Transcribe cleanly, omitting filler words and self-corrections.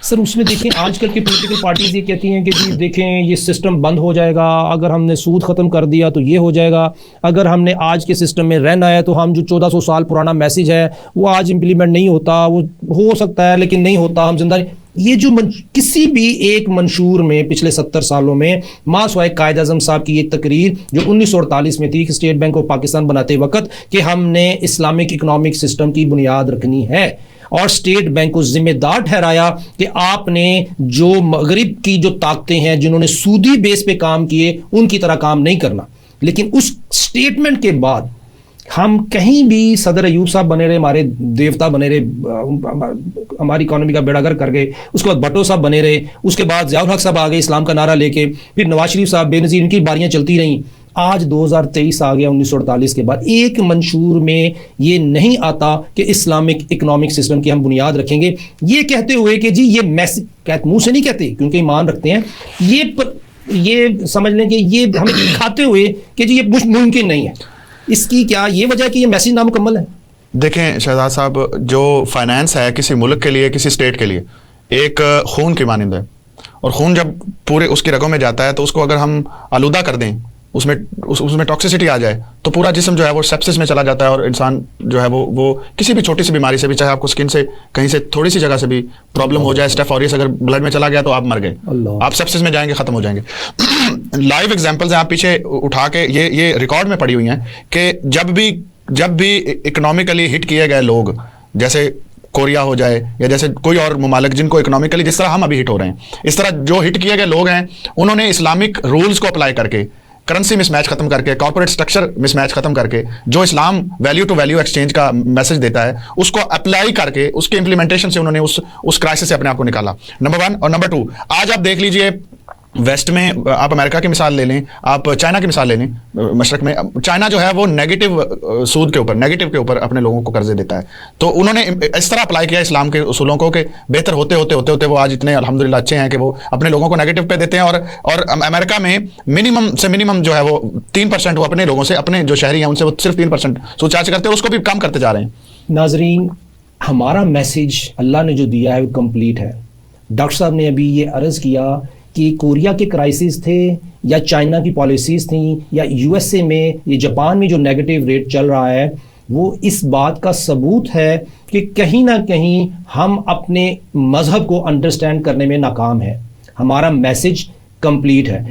سر اس میں دیکھیں آج کل کی پولیٹیکل پارٹیز یہ کہتی ہیں کہ جی دیکھیں یہ سسٹم بند ہو جائے گا، اگر ہم نے سود ختم کر دیا تو یہ ہو جائے گا، اگر ہم نے آج کے سسٹم میں رہنا ہے تو ہم جو 1400 سال پرانا میسج ہے وہ آج امپلیمنٹ نہیں ہوتا، وہ ہو سکتا ہے لیکن نہیں ہوتا، ہم زندہ یہ جو کسی بھی ایک منشور میں پچھلے 70 سالوں میں ماں سوائے قائد اعظم صاحب کی ایک تقریر جو 1948 میں تھی کہ اسٹیٹ بینک آف پاکستان بناتے وقت کہ ہم نے اسلامک اکنامک سسٹم کی بنیاد رکھنی ہے اور اسٹیٹ بینک کو ذمہ دار ٹھہرایا کہ آپ نے جو مغرب کی جو طاقتیں ہیں جنہوں نے سودی بیس پہ کام کیے ان کی طرح کام نہیں کرنا. لیکن اس سٹیٹمنٹ کے بعد ہم کہیں بھی صدر ایوب صاحب بنے رہے، ہمارے دیوتا بنے رہے، ہماری اکانومی کا بیڑا گر کر گئے، اس کے بعد بھٹو صاحب بنے رہے، اس کے بعد ضیاء الحق صاحب آ گئے اسلام کا نعرہ لے کے، پھر نواز شریف صاحب بے نظیر، ان کی باریاں چلتی رہیں. آج 2023 آ گیا، 1948 کے بعد ایک منشور میں یہ نہیں آتا کہ اسلامک اکنامک سسٹم کی ہم بنیاد رکھیں گے، یہ کہتے ہوئے کہ جی یہ میسج منہ سے نہیں کہتے کیونکہ ایمان رکھتے ہیں، یہ سمجھ لیں کہ یہ ہمیں کھاتے ہوئے کہ جی یہ ممکن نہیں ہے. اس کی کیا یہ وجہ ہے کہ یہ میسج نامکمل ہے؟ دیکھیں شہزاد صاحب، جو فائنانس ہے کسی ملک کے لیے، کسی اسٹیٹ کے لیے ایک خون کی مانند ہے، اور خون جب پورے اس کی رگوں میں جاتا ہے تو اس کو اگر ہم آلودہ کر دیں، اس میں ٹاکسیسٹی آ جائے تو پورا جسم جو ہے وہ سیپسس میں چلا جاتا ہے، اور انسان جو ہے وہ کسی بھی چھوٹی سی بیماری سے بھی، چاہے آپ کو اسکن سے کہیں سے تھوڑی سی جگہ سے بھی پرابلم ہو جائے، اسٹیف اوریس اگر بلڈ میں چلا گیا تو آپ مر گئے، آپ سیپسس میں جائیں گے، ختم ہو جائیں گے. لائیو ایگزامپلز ہیں، آپ پیچھے اٹھا کے یہ ریکارڈ میں پڑی ہوئی ہیں کہ جب بھی اکنامکلی ہٹ کیے گئے لوگ، جیسے کوریا ہو جائے یا جیسے کوئی اور ممالک جن کو اکنامکلی جس طرح ہم ابھی ہٹ ہو رہے ہیں، اس طرح جو ہٹ کیے گئے لوگ ہیں انہوں نے اسلامک رولز کو اپلائی کر کے، کرنسی مس میچ ختم کر کے، کارپوریٹ سٹرکچر مس میچ ختم کر کے، جو اسلام ویلیو ٹو ویلیو ایکسچینج کا میسج دیتا ہے اس کو اپلائی کر کے، اس کے امپلیمنٹیشن سے انہوں نے اس کرائسس سے اپنے آپ کو نکالا. نمبر 1 اور نمبر 2، آج آپ دیکھ لیجئے ویسٹ میں، آپ امریکہ کی مثال لے لیں، آپ چائنا کی مثال لے لیں، مشرق میں چائنا جو ہے وہ نیگیٹو سود کے اوپر اپنے لوگوں کو قرضے دیتا ہے. تو انہوں نے اس طرح اپلائی کیا اسلام کے اصولوں کو کہ بہتر ہوتے ہوتے وہ آج اتنے الحمدللہ اچھے ہیں کہ وہ اپنے لوگوں کو نیگیٹو پہ دیتے ہیں. اور امریکہ میں منیمم جو ہے وہ 3% وہ اپنے لوگوں سے، اپنے جو شہری ہیں ان سے وہ صرف 3% سود چارج کرتے ہیں، اس کو بھی کم کرتے جا رہے ہیں. ناظرین، ہمارا میسج اللہ نے جو دیا ہے وہ کمپلیٹ ہے. ڈاکٹر صاحب نے ابھی یہ عرض کیا کہ کوریا کے کرائسس تھے یا چائنا کی پالیسیز تھیں یا یو ایس اے میں یا جاپان میں جو نیگیٹو ریٹ چل رہا ہے، وہ اس بات کا ثبوت ہے کہ کہیں نہ کہیں ہم اپنے مذہب کو انڈرسٹینڈ کرنے میں ناکام ہیں. ہمارا میسج کمپلیٹ ہے.